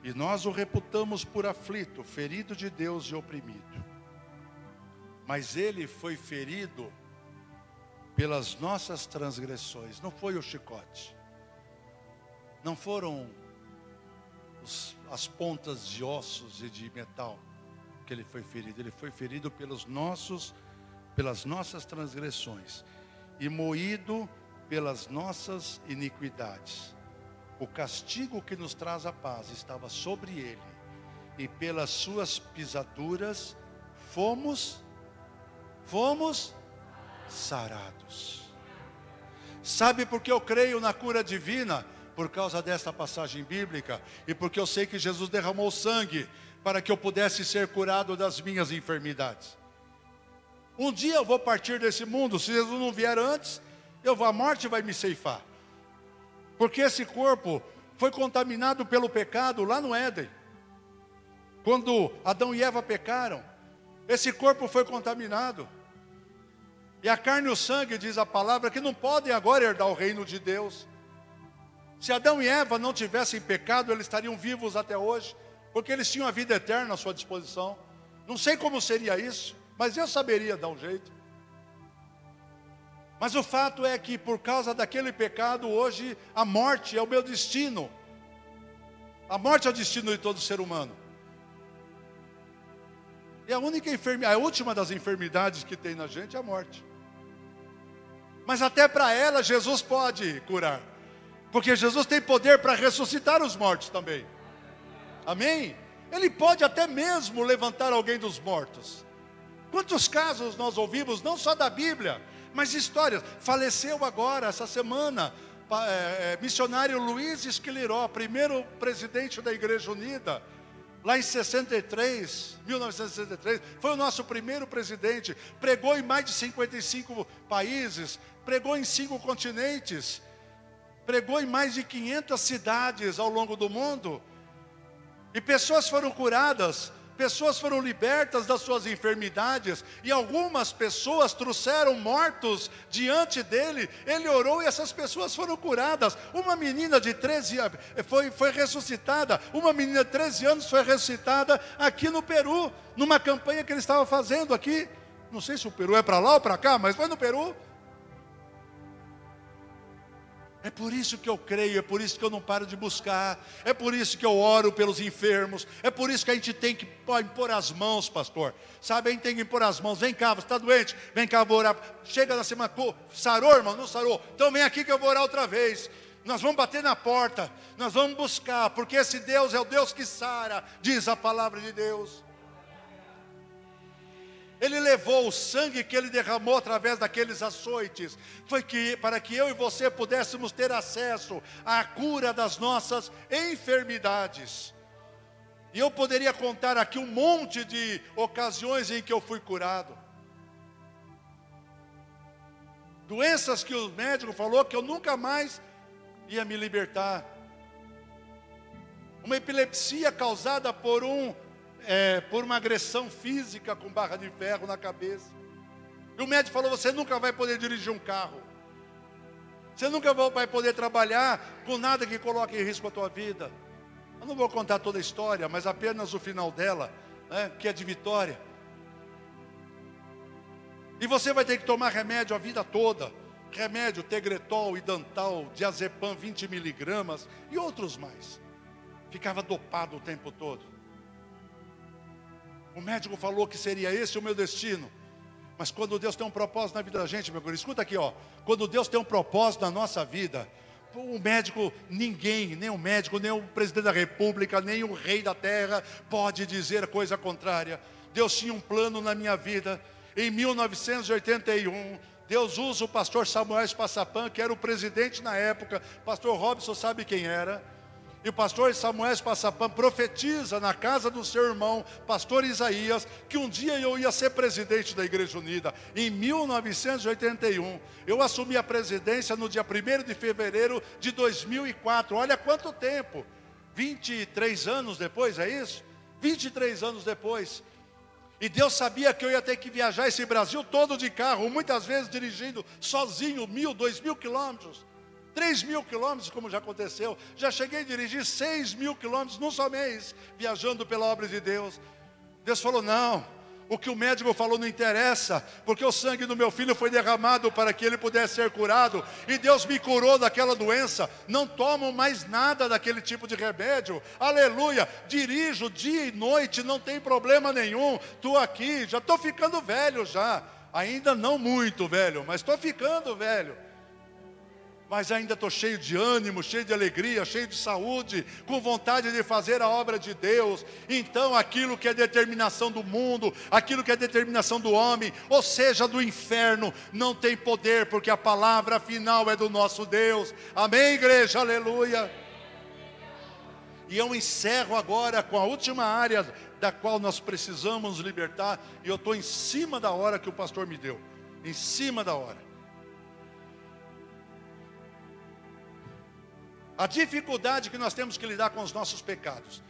E nós o reputamos por aflito, ferido de Deus e oprimido. Mas Ele foi ferido pelas nossas transgressões. Não foi o chicote. Não foram as pontas de ossos e de metal que Ele foi ferido. Ele foi ferido pelas nossas transgressões. E moído pelas nossas iniquidades. O castigo que nos traz a paz estava sobre Ele. E pelas suas pisaduras fomos sarados. Sabe por que eu creio na cura divina? Por causa desta passagem bíblica. E porque eu sei que Jesus derramou sangue para que eu pudesse ser curado das minhas enfermidades. Um dia eu vou partir desse mundo. Se Jesus não vier antes, a morte vai me ceifar. Porque esse corpo foi contaminado pelo pecado lá no Éden. Quando Adão e Eva pecaram, esse corpo foi contaminado. E a carne e o sangue, diz a palavra, que não podem agora herdar o reino de Deus. Se Adão e Eva não tivessem pecado, eles estariam vivos até hoje, porque eles tinham a vida eterna à sua disposição. Não sei como seria isso, mas eu saberia dar um jeito. Mas o fato é que por causa daquele pecado, hoje a morte é o meu destino. A morte é o destino de todo ser humano. E a última das enfermidades que tem na gente é a morte. Mas até para ela Jesus pode curar. Porque Jesus tem poder para ressuscitar os mortos também. Amém? Ele pode até mesmo levantar alguém dos mortos. Quantos casos nós ouvimos, não só da Bíblia, mas histórias. Faleceu agora, essa semana, missionário Luiz Esquiliró, primeiro presidente da Igreja Unida, lá em 1963, foi o nosso primeiro presidente, pregou em mais de 55 países, pregou em 5 continentes, pregou em mais de 500 cidades ao longo do mundo, e pessoas foram curadas, pessoas foram libertas das suas enfermidades, e algumas pessoas trouxeram mortos diante dele, ele orou e essas pessoas foram curadas. Uma menina de 13 anos foi ressuscitada, uma menina de 13 anos foi ressuscitada aqui no Peru, numa campanha que ele estava fazendo aqui, não sei se o Peru é para lá ou para cá, mas foi no Peru. É por isso que eu creio, é por isso que eu não paro de buscar, é por isso que eu oro pelos enfermos, é por isso que a gente tem que impor as mãos, pastor. Sabe, a gente tem que impor as mãos. Vem cá, você está doente? Vem cá, vou orar. Chega na semana, sarou, irmão? Não sarou? Então vem aqui que eu vou orar outra vez. Nós vamos bater na porta, nós vamos buscar, porque esse Deus é o Deus que sara, diz a palavra de Deus. Ele levou o sangue que Ele derramou através daqueles açoites, para que eu e você pudéssemos ter acesso à cura das nossas enfermidades. E eu poderia contar aqui um monte de ocasiões em que eu fui curado. Doenças que o médico falou que eu nunca mais ia me libertar. Uma epilepsia causada por uma agressão física com barra de ferro na cabeça. E o médico falou, você nunca vai poder dirigir um carro. Você nunca vai poder trabalhar com nada que coloque em risco a tua vida. Eu não vou contar toda a história, mas apenas o final dela, que é de vitória. E você vai ter que tomar remédio a vida toda. Remédio Tegretol, Idantal, Diazepam 20 miligramas e outros mais. Ficava dopado o tempo todo. O médico falou que seria esse o meu destino. Mas quando Deus tem um propósito na vida da gente, meu querido, escuta aqui, quando Deus tem um propósito na nossa vida, o médico, ninguém, nem o médico, nem o presidente da república, nem o rei da terra pode dizer coisa contrária. Deus tinha um plano na minha vida. Em 1981, Deus usa o pastor Samuel Espaçapã, que era o presidente na época, pastor Robson sabe quem era. E o pastor Samuel Passapã profetiza na casa do seu irmão, pastor Isaías, que um dia eu ia ser presidente da Igreja Unida. Em 1981, eu assumi a presidência no dia 1º de fevereiro de 2004. Olha quanto tempo, 23 anos depois, é isso? 23 anos depois. E Deus sabia que eu ia ter que viajar esse Brasil todo de carro, muitas vezes dirigindo sozinho, 1.000, 2.000 quilômetros. 3.000 quilômetros, como já aconteceu. Já cheguei a dirigir 6.000 quilômetros num só mês, viajando pela obra de Deus. Deus falou, não, o que o médico falou não interessa, porque o sangue do meu filho foi derramado para que ele pudesse ser curado. E Deus me curou daquela doença. Não tomo mais nada daquele tipo de remédio. Aleluia, dirijo dia e noite, não tem problema nenhum. Estou aqui, já estou ficando velho já. Ainda não muito velho, mas estou ficando velho. Mas ainda estou cheio de ânimo, cheio de alegria, cheio de saúde, com vontade de fazer a obra de Deus. Então aquilo que é determinação do mundo, aquilo que é determinação do homem, ou seja, do inferno, não tem poder, porque a palavra final é do nosso Deus. Amém, igreja? Aleluia. E eu encerro agora com a última área da qual nós precisamos libertar, e eu estou em cima da hora que o pastor me deu, em cima da hora. A dificuldade que nós temos que lidar com os nossos pecados,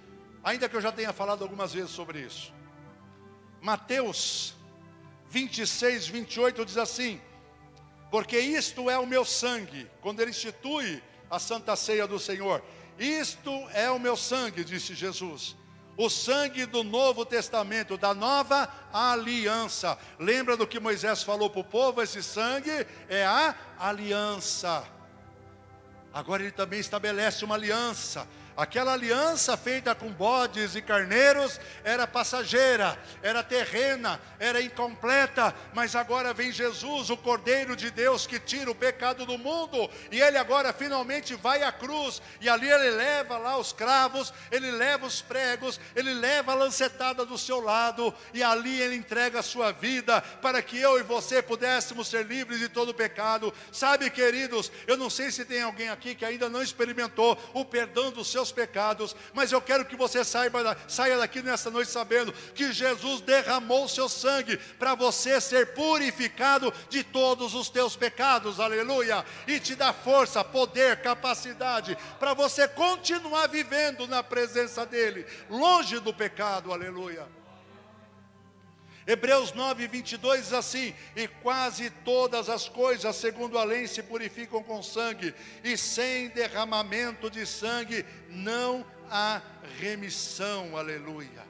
ainda que eu já tenha falado algumas vezes sobre isso. Mateus 26, 28 diz assim: porque isto é o meu sangue, quando ele institui a Santa Ceia do Senhor. Isto é o meu sangue, disse Jesus, o sangue do Novo Testamento, da nova aliança. Lembra do que Moisés falou para o povo? Esse sangue é a aliança. Agora ele também estabelece uma aliança. Aquela aliança feita com bodes e carneiros era passageira, era terrena, era incompleta. Mas agora vem Jesus, o Cordeiro de Deus, que tira o pecado do mundo. E ele agora finalmente vai à cruz. E ali ele leva lá os cravos, ele leva os pregos, ele leva a lancetada do seu lado. E ali ele entrega a sua vida, para que eu e você pudéssemos ser livres de todo pecado. Sabe, queridos, eu não sei se tem alguém aqui que ainda não experimentou o perdão dos seus pecados, mas eu quero que você saia daqui nessa noite sabendo que Jesus derramou o seu sangue para você ser purificado de todos os teus pecados, aleluia, e te dá força, poder, capacidade para você continuar vivendo na presença dele, longe do pecado, aleluia. Hebreus 9, 22 diz assim: e quase todas as coisas segundo a lei se purificam com sangue, e sem derramamento de sangue não há remissão, aleluia.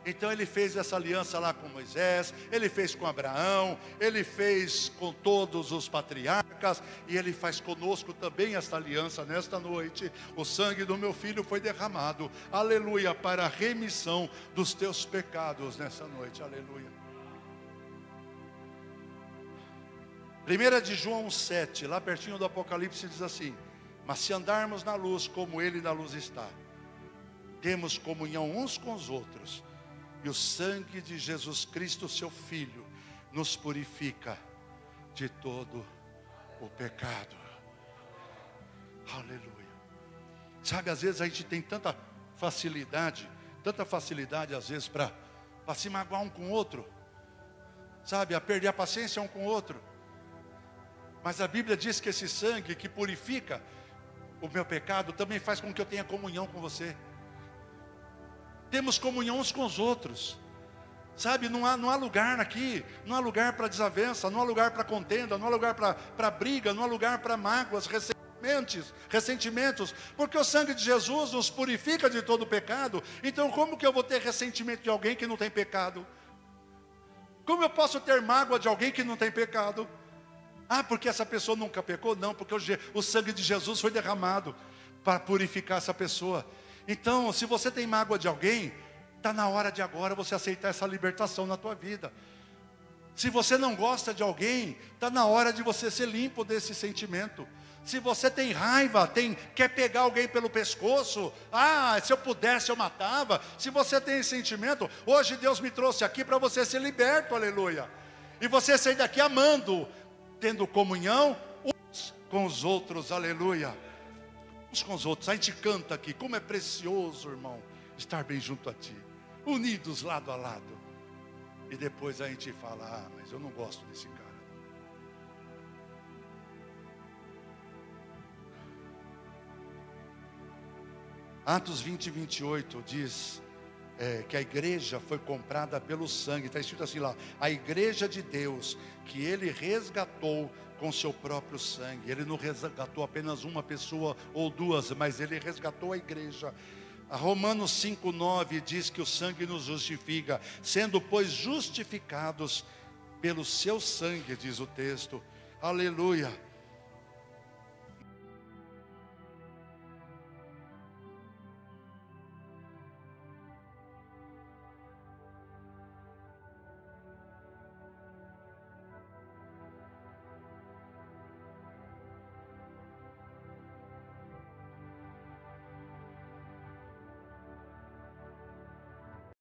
Então ele fez essa aliança lá com Moisés, ele fez com Abraão, ele fez com todos os patriarcas, e ele faz conosco também esta aliança nesta noite. O sangue do meu filho foi derramado, aleluia, para a remissão dos teus pecados nessa noite, aleluia. 1 de João 7, lá pertinho do Apocalipse, diz assim: mas se andarmos na luz como ele na luz está, temos comunhão uns com os outros, e o sangue de Jesus Cristo, seu Filho, nos purifica de todo o pecado. Aleluia. Sabe, às vezes a gente tem tanta facilidade às vezes para se magoar um com o outro, sabe, a perder a paciência um com o outro. Mas a Bíblia diz que esse sangue que purifica o meu pecado também faz com que eu tenha comunhão com você. Temos comunhão uns com os outros, sabe, não há lugar aqui, não há lugar para desavença, não há lugar para contenda, não há lugar para briga, não há lugar para mágoas, ressentimentos, porque o sangue de Jesus nos purifica de todo pecado. Então como que eu vou ter ressentimento de alguém que não tem pecado? Como eu posso ter mágoa de alguém que não tem pecado? Ah, porque essa pessoa nunca pecou? Não, porque o sangue de Jesus foi derramado para purificar essa pessoa. Então, se você tem mágoa de alguém, está na hora de agora você aceitar essa libertação na tua vida. Se você não gosta de alguém, está na hora de você ser limpo desse sentimento. Se você tem raiva, quer pegar alguém pelo pescoço, se eu pudesse eu matava. Se você tem esse sentimento, hoje Deus me trouxe aqui para você ser liberto, aleluia. E você sair daqui amando, tendo comunhão uns com os outros, aleluia. uns com os outros. A gente canta aqui, como é precioso, irmão, estar bem junto a ti, unidos lado a lado. E depois a gente fala, ah, mas eu não gosto desse cara. Atos 20 e 28 diz que a igreja foi comprada pelo sangue. Está escrito assim lá, a igreja de Deus, que Ele resgatou com seu próprio sangue. Ele não resgatou apenas uma pessoa ou duas, mas Ele resgatou a igreja. A Romanos 5,9 diz que o sangue nos justifica, sendo pois justificados pelo seu sangue, diz o texto. Aleluia.